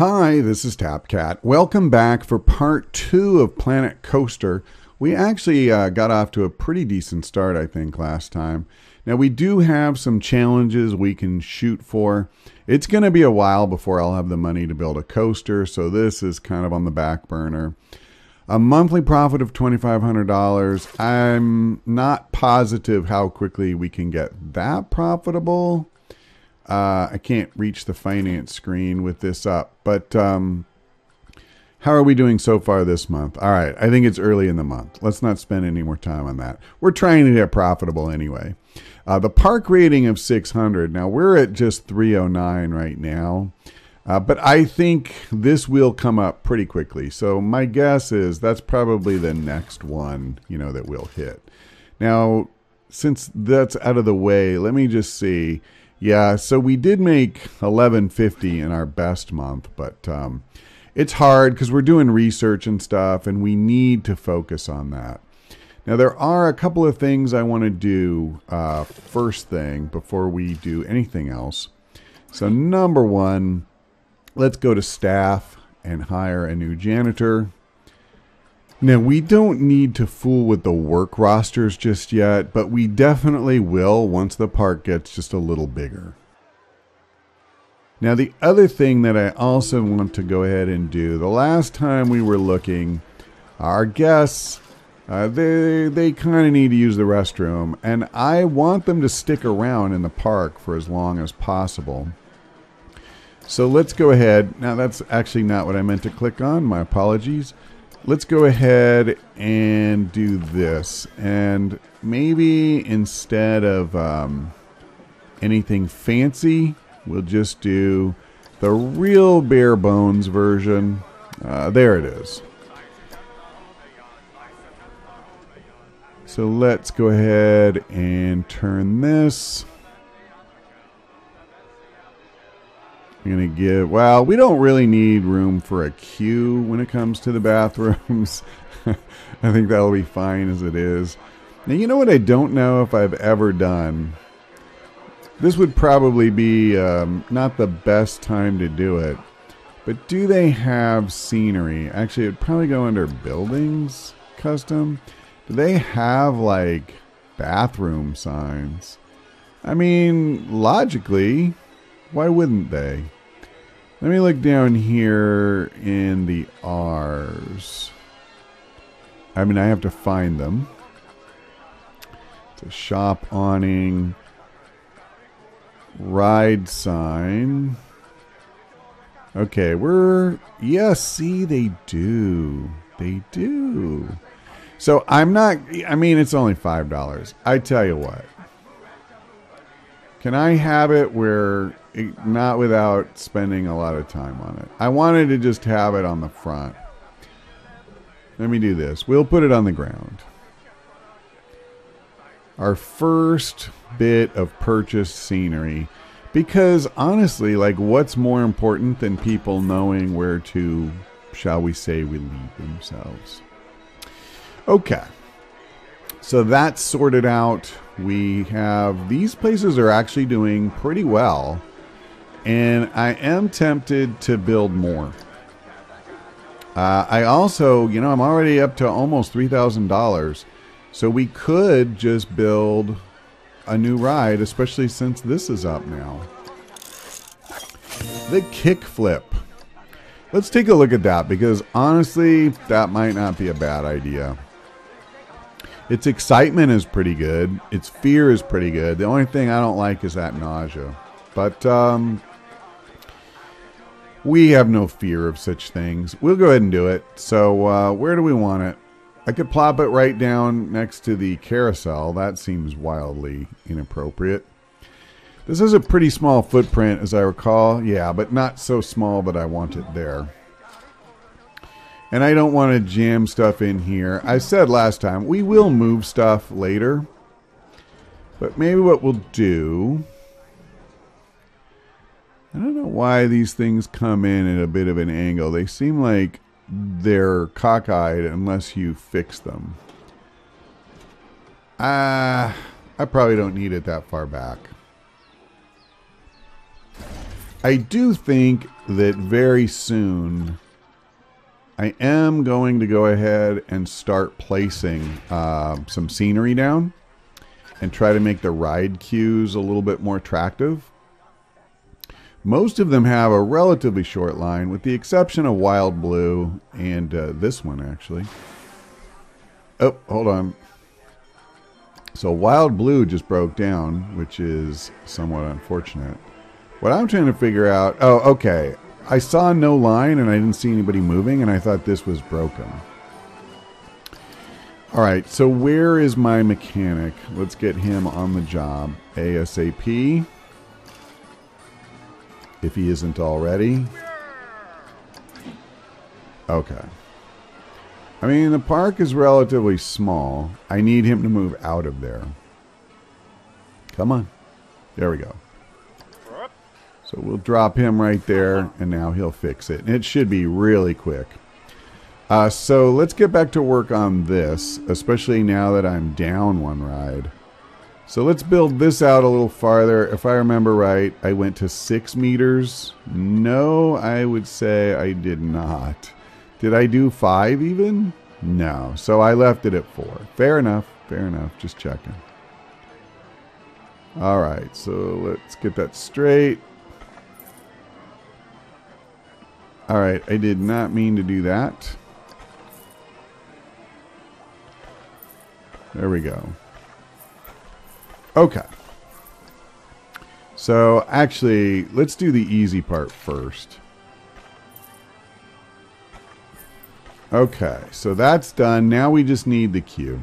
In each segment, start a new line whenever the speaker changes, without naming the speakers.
Hi, this is TapCat. Welcome back for part 2 of Planet Coaster. We actually got off to a pretty decent start, I think, last time. Now, we do have some challenges we can shoot for. It's going to be a while before I'll have the money to build a coaster, so this is kind of on the back burner. A monthly profit of $2,500. I'm not positive how quickly we can get that profitable. I can't reach the finance screen with this up, but how are we doing so far this month? All right, I think it's early in the month. Let's not spend any more time on that. We're trying to get profitable anyway. The park rating of 600. Now, we're at just 309 right now, but I think this will come up pretty quickly. So my guess is that's probably the next one, that we'll hit. Now, since that's out of the way, let me just see. Yeah, so we did make $11.50 in our best month, but it's hard because we're doing research and stuff, and we need to focus on that. Now, there are a couple of things I want to do first thing before we do anything else. So number one, let's go to staff and hire a new janitor. Now, we don't need to fool with the work rosters just yet, but we definitely will once the park gets just a little bigger. Now, the other thing that I also want to go ahead and do, the last time we were looking, our guests, they kind of need to use the restroom, and I want them to stick around in the park for as long as possible. So let's go ahead. Now, that's actually not what I meant to click on. My apologies. Let's go ahead and do this, and maybe instead of anything fancy, we'll just do the real bare bones version. There it is. So let's go ahead and turn this. I'm going to give, well, we don't really need room for a queue when it comes to the bathrooms. I think that'll be fine as it is. Now, you know what I don't know if I've ever done? This would probably be not the best time to do it, but do they have scenery? Actually, it would probably go under buildings, custom. Do they have, like, bathroom signs? I mean, logically, why wouldn't they? Let me look down here in the R's. I mean, I have to find them. It's a shop awning, ride sign. Okay, yes, see, they do. They do. So I'm not, I mean, it's only $5. I tell you what. Can I have it where, not without spending a lot of time on it? I wanted to just have it on the front. Let me do this. We'll put it on the ground. Our first bit of purchased scenery. Because honestly, like, what's more important than people knowing where to, shall we say, relieve themselves? Okay. So that's sorted out. We have, these places are actually doing pretty well, and I am tempted to build more. I also, I'm already up to almost $3,000, so we could just build a new ride, especially since this is up now. The kickflip. Let's take a look at that, because honestly, that might not be a bad idea. Its excitement is pretty good. Its fear is pretty good. The only thing I don't like is that nausea. But we have no fear of such things. We'll go ahead and do it. So where do we want it? I could plop it right down next to the carousel. That seems wildly inappropriate. This is a pretty small footprint, as I recall. Yeah, but not so small that I want it there. And I don't want to jam stuff in here. I said last time, we will move stuff later. But maybe what we'll do... I don't know why these things come in at a bit of an angle. They seem like they're cockeyed unless you fix them. I probably don't need it that far back. I do think that very soon I am going to go ahead and start placing some scenery down and try to make the ride queues a little bit more attractive. Most of them have a relatively short line, with the exception of Wild Blue and this one, actually. Oh, hold on. So Wild Blue just broke down, which is somewhat unfortunate. What I'm trying to figure out... Oh, okay. I saw no line and I didn't see anybody moving, and I thought this was broken. All right, so where is my mechanic? Let's get him on the job ASAP. If he isn't already. Okay. I mean, the park is relatively small. I need him to move out of there. Come on. There we go. So we'll drop him right there, and now he'll fix it. And it should be really quick. So let's get back to work on this, especially now that I'm down one ride. So let's build this out a little farther. If I remember right, I went to 6 meters. No, I would say I did not. Did I do 5 even? No. So I left it at 4. Fair enough. Fair enough. Just checking. All right. So let's get that straight. All right. I did not mean to do that. There we go. Okay. So actually, let's do the easy part first. Okay, so that's done. Now we just need the queue.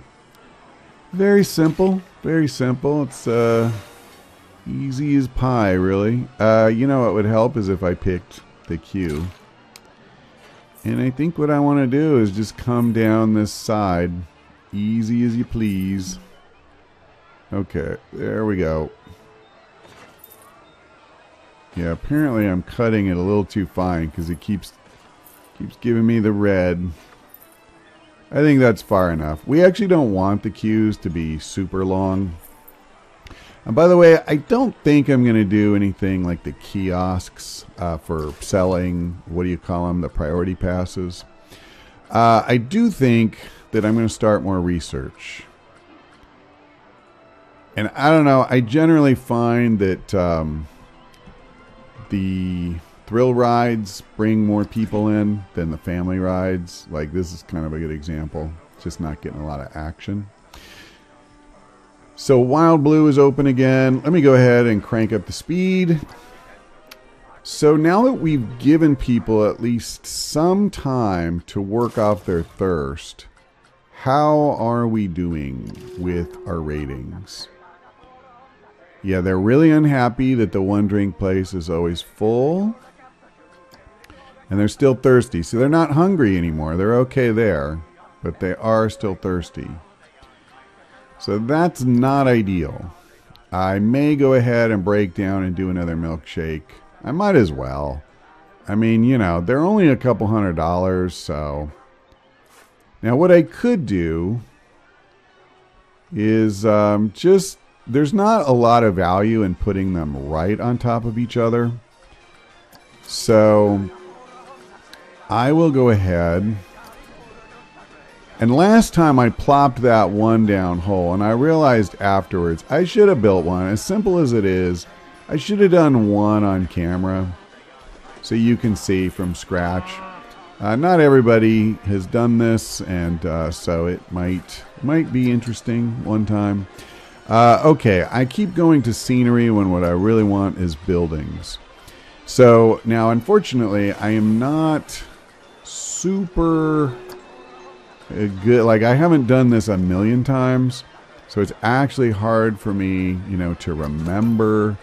Very simple. Very simple. It's easy as pie, really. You know what would help is if I picked the queue. And I think what I want to do is just come down this side. Easy as you please. Okay, there we go. Yeah, apparently I'm cutting it a little too fine because it keeps giving me the red. I think that's far enough. We actually don't want the queues to be super long. And by the way, I don't think I'm going to do anything like the kiosks for selling, what do you call them, the priority passes. I do think that I'm going to start more research. And I don't know, I generally find that the thrill rides bring more people in than the family rides. Like, this is kind of a good example. Just not getting a lot of action. So Wild Blue is open again. Let me go ahead and crank up the speed. So now that we've given people at least some time to work off their thirst, how are we doing with our ratings? Yeah, they're really unhappy that the one drink place is always full. And they're still thirsty. So they're not hungry anymore. They're okay there. But they are still thirsty. So that's not ideal. I may go ahead and break down and do another milkshake. I might as well. I mean, you know, they're only a couple $100, so. Now what I could do is just, there's not a lot of value in putting them right on top of each other. So I will go ahead. And last time I plopped that one down whole, and I realized afterwards I should have built one. As simple as it is, I should have done one on camera so you can see from scratch. Not everybody has done this, and so it might be interesting one time. Okay, I keep going to scenery when what I really want is buildings. So now, unfortunately, I am not super good. Like, I haven't done this a million times, so it's actually hard for me, you know, to remember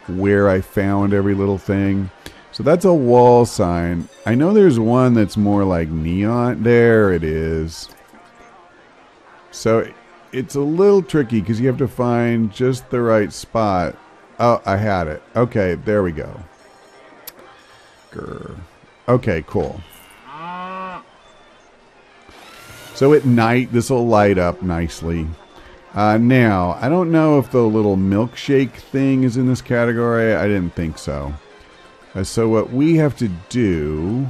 where I found every little thing. So that's a wall sign. I know there's one that's more like neon. There it is. So it's a little tricky because you have to find just the right spot. Oh, I had it. Okay, there we go. Grr. Okay, cool. So at night, this will light up nicely. Now, I don't know if the little milkshake thing is in this category. I didn't think so. So what we have to do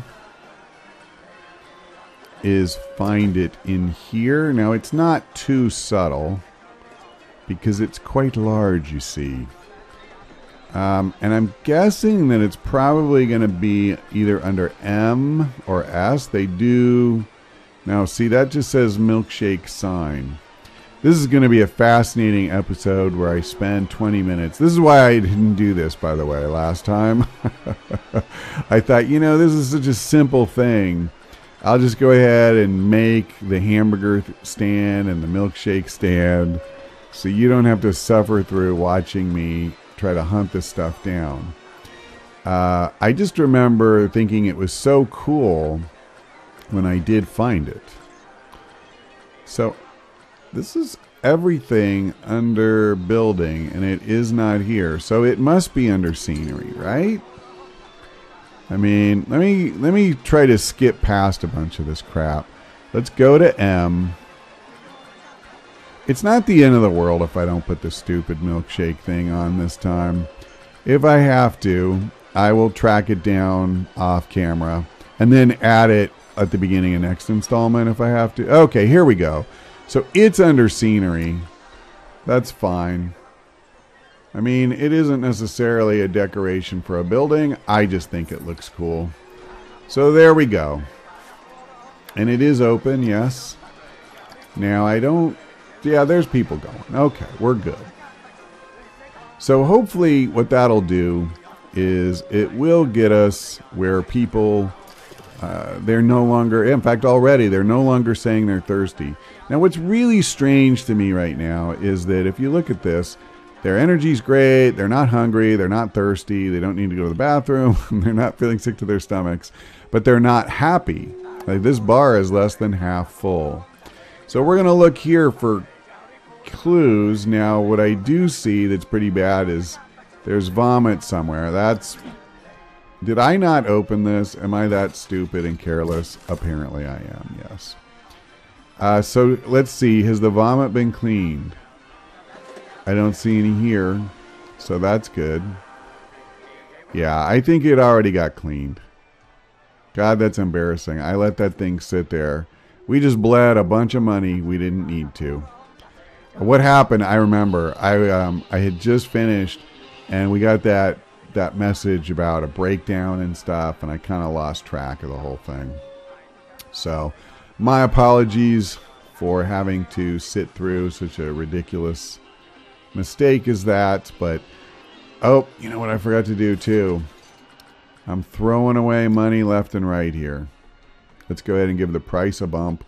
is find it in here. Now it's not too subtle because it's quite large, you see. And I'm guessing that it's probably going to be either under M or S. They do. Now, see, that just says milkshake sign. This is going to be a fascinating episode where I spend 20 minutes. This is why I didn't do this, by the way, last time. I thought, you know, this is such a simple thing. I'll just go ahead and make the hamburger stand and the milkshake stand so you don't have to suffer through watching me try to hunt this stuff down. I just remember thinking it was so cool when I did find it. So this is everything under building, and it is not here. So it must be under scenery, right? I mean, let me try to skip past a bunch of this crap. Let's go to M. It's not the end of the world if I don't put the stupid milkshake thing on this time. If I have to, I will track it down off camera and then add it at the beginning of next installment if I have to. Okay, here we go. So it's under scenery. That's fine. I mean, it isn't necessarily a decoration for a building. I just think it looks cool. So there we go. And it is open, yes. Now I don't... Yeah, there's people going. Okay, we're good. So hopefully what that'll do is it will get us where people, they're no longer, in fact already, they're no longer saying they're thirsty. Now what's really strange to me right now is that if you look at this, their energy's great, they're not hungry, they're not thirsty, they don't need to go to the bathroom, they're not feeling sick to their stomachs, but they're not happy. Like this bar is less than half full. So we're going to look here for clues. Now, what I do see that's pretty bad is there's vomit somewhere. Did I not open this? Am I that stupid and careless? Apparently I am, yes. So let's see. Has the vomit been cleaned? I don't see any here, so that's good. Yeah, I think it already got cleaned. God, that's embarrassing. I let that thing sit there. We just bled a bunch of money we didn't need to. What happened, I remember, I had just finished, and we got that message about a breakdown and stuff, and I kind of lost track of the whole thing. So, my apologies for having to sit through such a ridiculous mistake as that, but, oh, you know what I forgot to do, too? I'm throwing away money left and right here. Let's go ahead and give the price a bump.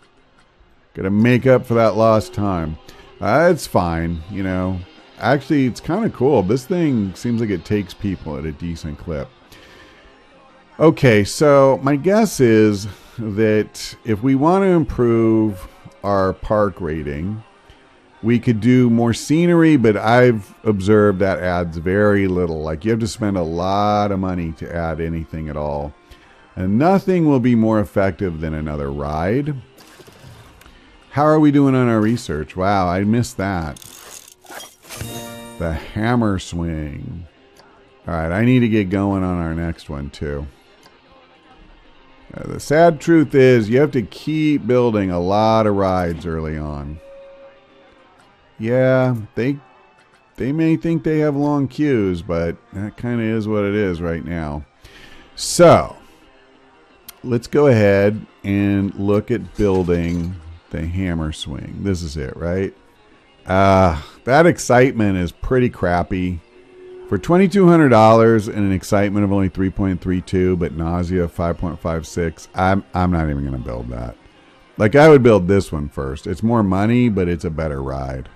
Got to make up for that lost time. It's fine, you know. Actually, it's kind of cool. This thing seems like it takes people at a decent clip. Okay, so my guess is that if we want to improve our park rating, we could do more scenery, but I've observed that adds very little. Like, you have to spend a lot of money to add anything at all. And nothing will be more effective than another ride. How are we doing on our research? Wow, I missed that. The hammer swing. All right, I need to get going on our next one too. The sad truth is you have to keep building a lot of rides early on. Yeah, they may think they have long queues, but that kind of is what it is right now. So, let's go ahead and look at building the hammer swing. This is it, right? That excitement is pretty crappy. For $2,200 and an excitement of only 3.32, but nausea of 5.56, I'm not even going to build that. Like, I would build this one first. It's more money, but it's a better ride.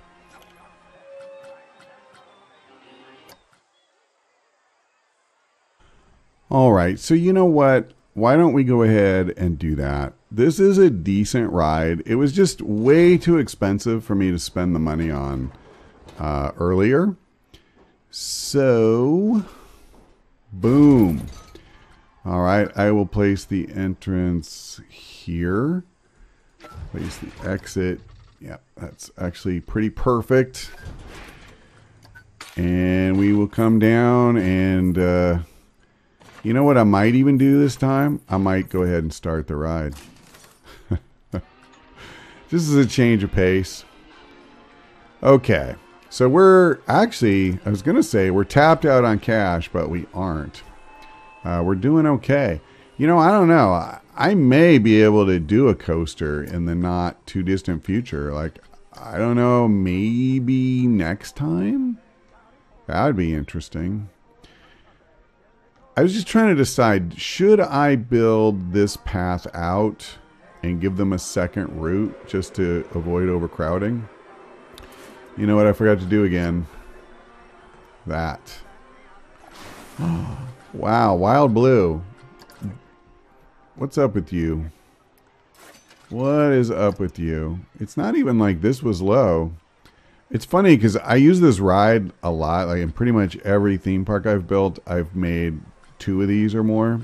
All right, so you know what? Why don't we go ahead and do that? This is a decent ride. It was just way too expensive for me to spend the money on earlier. So, boom. All right, I will place the entrance here. Place the exit. Yeah, that's actually pretty perfect. And we will come down and... You know what I might even do this time? I might go ahead and start the ride. This is a change of pace. Okay. So we're actually, I was going to say we're tapped out on cash, but we aren't. We're doing okay. You know, I don't know. I may be able to do a coaster in the not too distant future. Like, I don't know, maybe next time? That would be interesting. I was just trying to decide, should I build this path out and give them a second route just to avoid overcrowding? You know what I forgot to do again? That. Wow, Wild Blue. What's up with you? What is up with you? It's not even like this was low. It's funny because I use this ride a lot. Like in pretty much every theme park I've built, I've made 2 of these or more.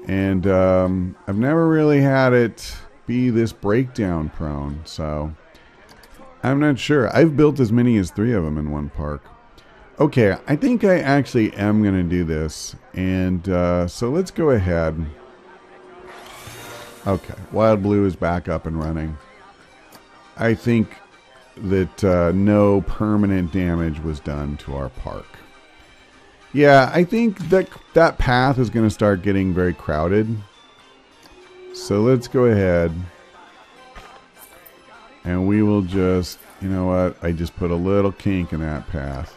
And I've never really had it be this breakdown prone. So I'm not sure. I've built as many as 3 of them in one park. Okay, I think I actually am going to do this. And so let's go ahead. Okay, Wild Blue is back up and running. I think that no permanent damage was done to our park. Yeah, I think that path is going to start getting very crowded. So let's go ahead. And we will just, you know what? I just put a little kink in that path.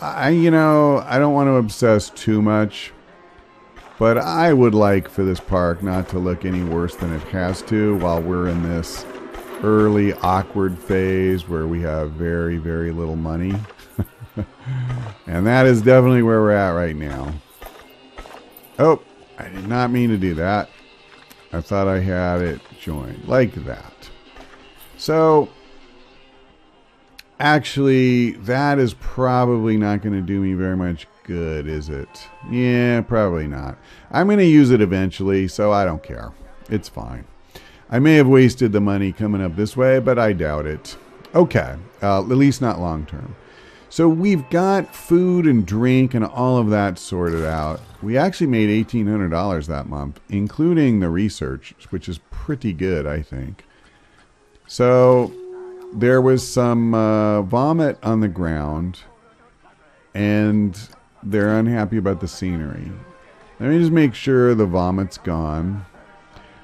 I don't want to obsess too much. But I would like for this park not to look any worse than it has to while we're in this early awkward phase where we have very, very little money. And that is definitely where we're at right now. Oh, I did not mean to do that. I thought I had it joined like that. So, actually, that is probably not going to do me very much good, is it? Yeah, probably not. I'm going to use it eventually, so I don't care. It's fine. I may have wasted the money coming up this way, but I doubt it. Okay, at least not long term. So we've got food and drink and all of that sorted out. We actually made $1,800 that month, including the research, which is pretty good, I think. So there was some vomit on the ground, and they're unhappy about the scenery. Let me just make sure the vomit's gone.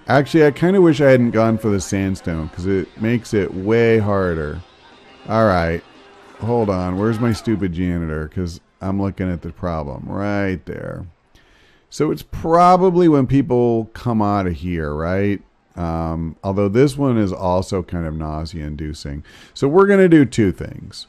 Actually, I kind of wish I hadn't gone for the sandstone because it makes it way harder. All right. Hold on. Where's my stupid janitor? Because I'm looking at the problem right there. So it's probably when people come out of here, right? Although this one is also kind of nausea-inducing. So we're going to do 2 things.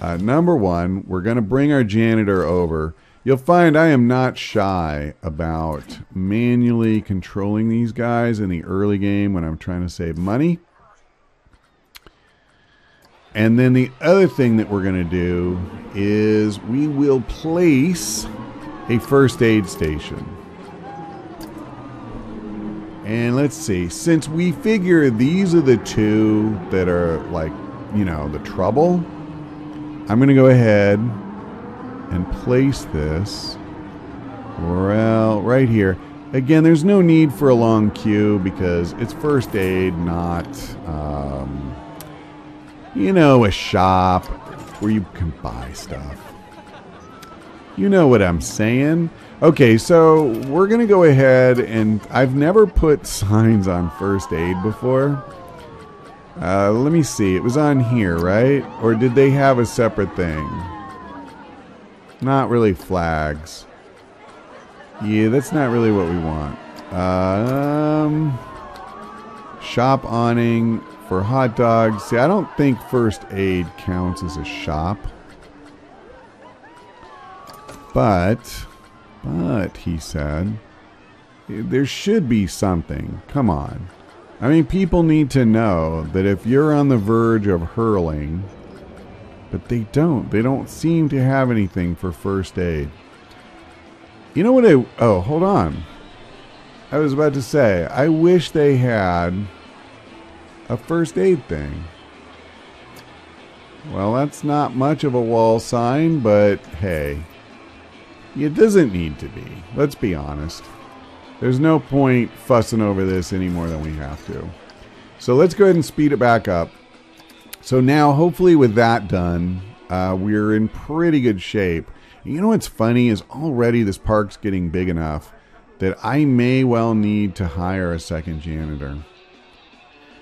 Number 1, we're going to bring our janitor over. You'll find I am not shy about manually controlling these guys in the early game when I'm trying to save money. And then the other thing that we're going to do is we will place a first aid station. And let's see, since we figure these are the 2 that are like, you know, the trouble, I'm going to go ahead and place this, well, right here. Again, there's no need for a long queue because it's first aid, not, you know, a shop where you can buy stuff. You know what I'm saying? Okay, so we're going to go ahead and I've never put signs on first aid before. Let me see. It was on here, right? Or did they have a separate thing? Not really flags. Yeah, that's not really what we want. Shop awning for hot dogs. See, I don't think first aid counts as a shop. But, he said, there should be something. Come on. I mean, people need to know that if you're on the verge of hurling, but they don't seem to have anything for first aid. You know what oh, hold on. I was about to say, I wish they had a first aid thing. Well, that's not much of a wall sign, but hey. It doesn't need to be. Let's be honest. There's no point fussing over this any more than we have to. So let's go ahead and speed it back up. So now, hopefully with that done, we're in pretty good shape. You know what's funny is already this park's getting big enough that I may well need to hire a second janitor.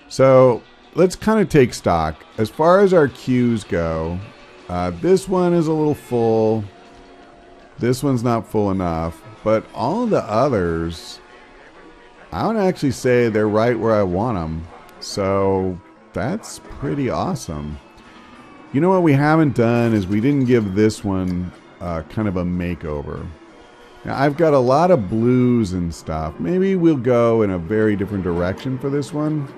So let's kind of take stock. As far as our queues go, this one is a little full. This one's not full enough. But all the others, I would actually say they're right where I want them. So that's pretty awesome. You know what we haven't done is we didn't give this one kind of a makeover. Now I've got a lot of blues and stuff. Maybe we'll go in a very different direction for this one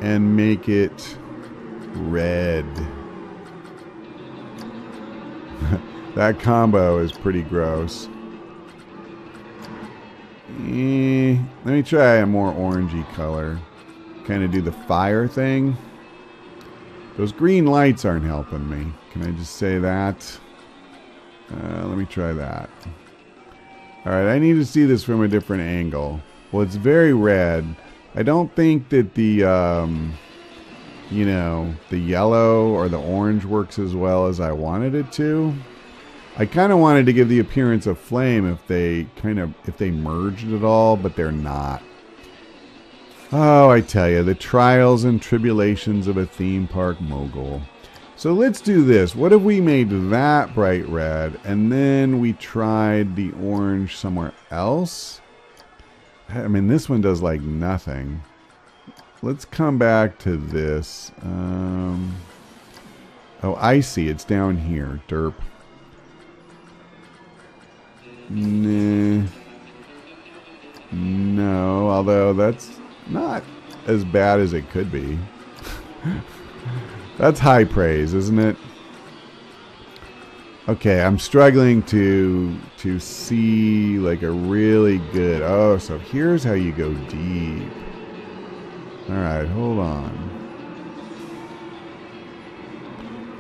and make it red. That combo is pretty gross. Let me try a more orangey color. Kind of do the fire thing. Those green lights aren't helping me. Can I just say that? Let me try that. Alright, I need to see this from a different angle. Well, it's very red. I don't think that the, you know, the yellow or the orange works as well as I wanted it to. I kind of wanted to give the appearance of flame if they merged at all, but they're not. Oh, I tell you, the trials and tribulations of a theme park mogul. So let's do this. What if we made that bright red and then we tried the orange somewhere else? I mean, this one does like nothing. Let's come back to this. Oh, I see. It's down here. Derp. Nah. No, although that's not as bad as it could be. That's high praise, isn't it? Okay, I'm struggling to see like a really good... Oh, so here's how you go deep. Alright, hold on.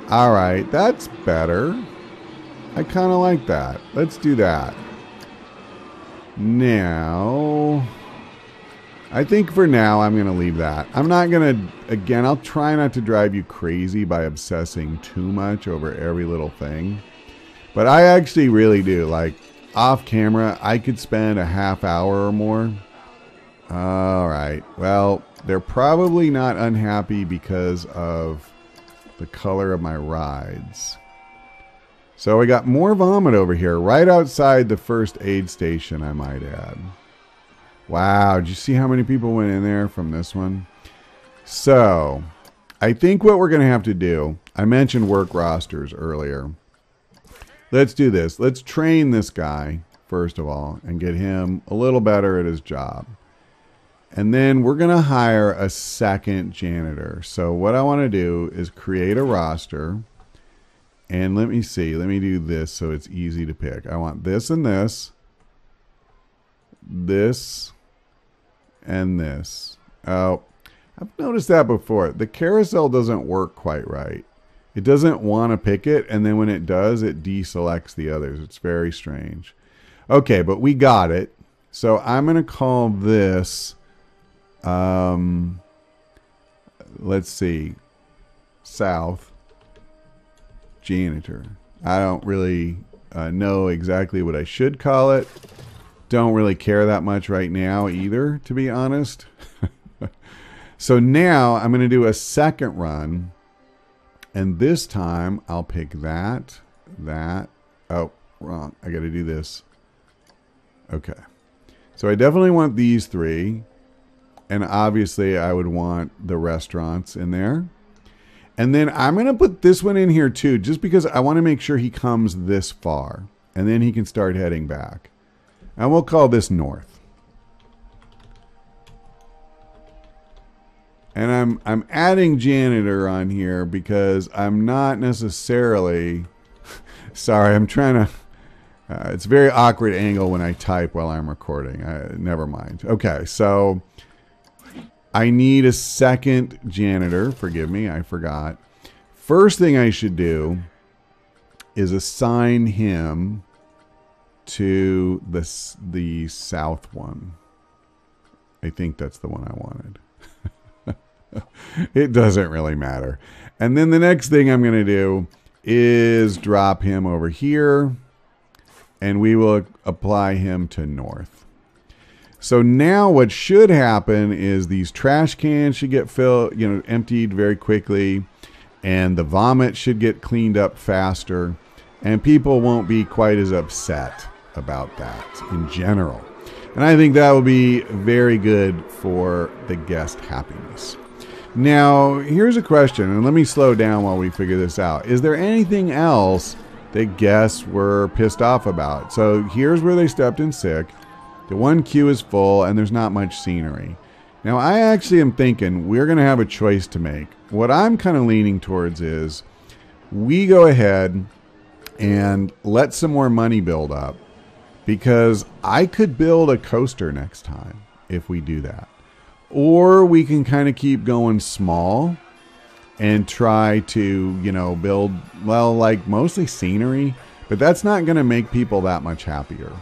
Alright, that's better. I kind of like that. Let's do that. Now, I think for now I'm going to leave that. I'm not going to, again, I'll try not to drive you crazy by obsessing too much over every little thing. But I actually really do. Like, off camera, I could spend a half hour or more. Alright, well, they're probably not unhappy because of the color of my rides. So we got more vomit over here, right outside the first aid station, I might add. Wow, did you see how many people went in there from this one? So, I think what we're going to have to do, I mentioned work rosters earlier. Let's do this. Let's train this guy, first of all, and get him a little better at his job. And then we're going to hire a second janitor. So what I want to do is create a roster. And let me see. Let me do this so it's easy to pick. I want this and this. This. And this. Oh, I've noticed that before. The carousel doesn't work quite right. It doesn't want to pick it. And then when it does, it deselects the others. It's very strange. Okay, but we got it. So I'm going to call this... let's see. South. Janitor. I don't really know exactly what I should call it. Don't really care that much right now either, to be honest. So now I'm going to do a second run. And this time I'll pick that. Oh, wrong. I got to do this. Okay. So I definitely want these three. And obviously I would want the restaurants in there. And then I'm going to put this one in here too, just because I want to make sure he comes this far. And then he can start heading back. And we'll call this north. And I'm adding janitor on here because I'm not necessarily... Sorry, I'm trying to... it's a very awkward angle when I type while I'm recording. Never mind. Okay, so... I need a second janitor. Forgive me, I forgot. First thing I should do is assign him to the south one. I think that's the one I wanted. It doesn't really matter. And then the next thing I'm going to do is drop him over here, and we will apply him to north. So now what should happen is these trash cans should get filled, emptied very quickly, and the vomit should get cleaned up faster, and people won't be quite as upset about that in general. And I think that will be very good for the guest happiness. Now, here's a question, and let me slow down while we figure this out. Is there anything else that guests were pissed off about? So here's where they stepped in sick. The one queue is full, and there's not much scenery. Now, I actually am thinking we're going to have a choice to make. What I'm kind of leaning towards is we go ahead and let some more money build up, because I could build a coaster next time if we do that. Or we can kind of keep going small and try to, build, well, like mostly scenery, but that's not going to make people that much happier.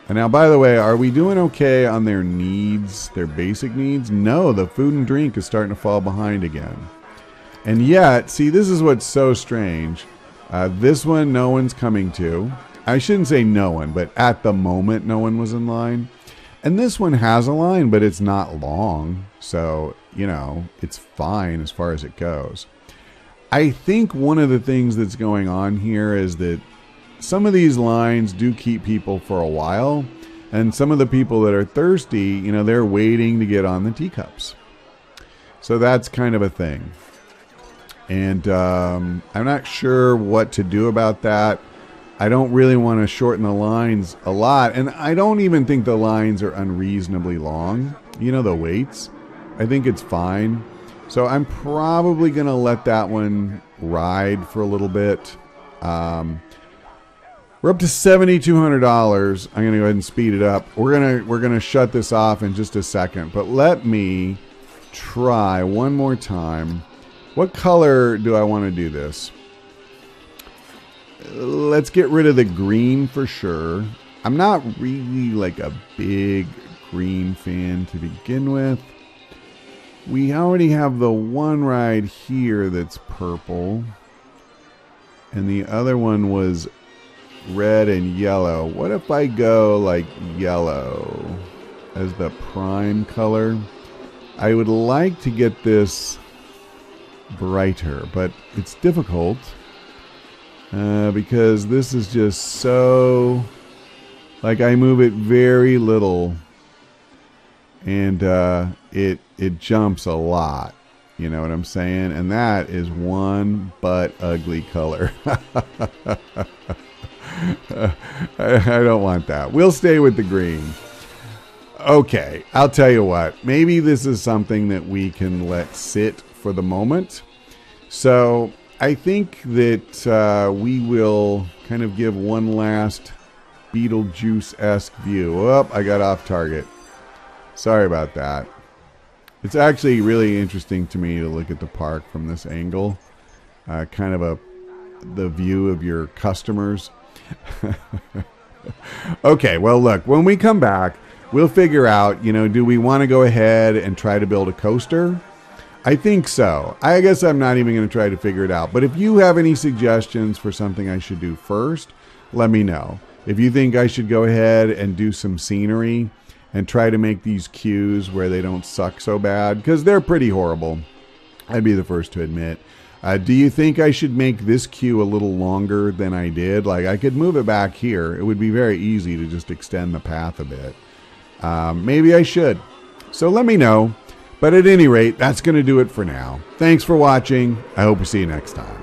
And now, by the way, are we doing okay on their needs, their basic needs? No, the food and drink is starting to fall behind again. And yet, see, this is what's so strange. This one, no one's coming to. I shouldn't say no one, but at the moment, no one was in line. And this one has a line, but it's not long. So, it's fine as far as it goes. I think one of the things that's going on here is that some of these lines do keep people for a while. And some of the people that are thirsty, they're waiting to get on the teacups. So that's kind of a thing. And I'm not sure what to do about that. I don't really want to shorten the lines a lot. And I don't even think the lines are unreasonably long. The waits. I think it's fine. So I'm probably going to let that one ride for a little bit. We're up to $7,200. I'm going to go ahead and speed it up. We're gonna shut this off in just a second. But let me try one more time. What color do I want to do this? Let's get rid of the green for sure. I'm not really like a big green fan to begin with. We already have the one ride here that's purple. And the other one was red and yellow. What if I go like yellow as the prime color? I would like to get this brighter, but it's difficult. Because this is just so, like, I move it very little, and it jumps a lot. You know what I'm saying? And that is one but ugly color. I don't want that. We'll stay with the green. Okay, I'll tell you what. Maybe this is something that we can let sit for the moment. So I think that we will kind of give one last Beetlejuice-esque view. Oh, I got off target. Sorry about that. It's actually really interesting to me to look at the park from this angle. Kind of the view of your customers. Okay, well, look, when we come back, we'll figure out, do we want to go ahead and try to build a coaster? I think so. I guess I'm not even going to try to figure it out. But if you have any suggestions for something I should do first, let me know. If you think I should go ahead and do some scenery and try to make these queues where they don't suck so bad, because they're pretty horrible, I'd be the first to admit. Do you think I should make this queue a little longer than I did? Like, I could move it back here. It would be very easy to just extend the path a bit. Maybe I should. So let me know. But at any rate, that's going to do it for now. Thanks for watching. I hope to see you next time.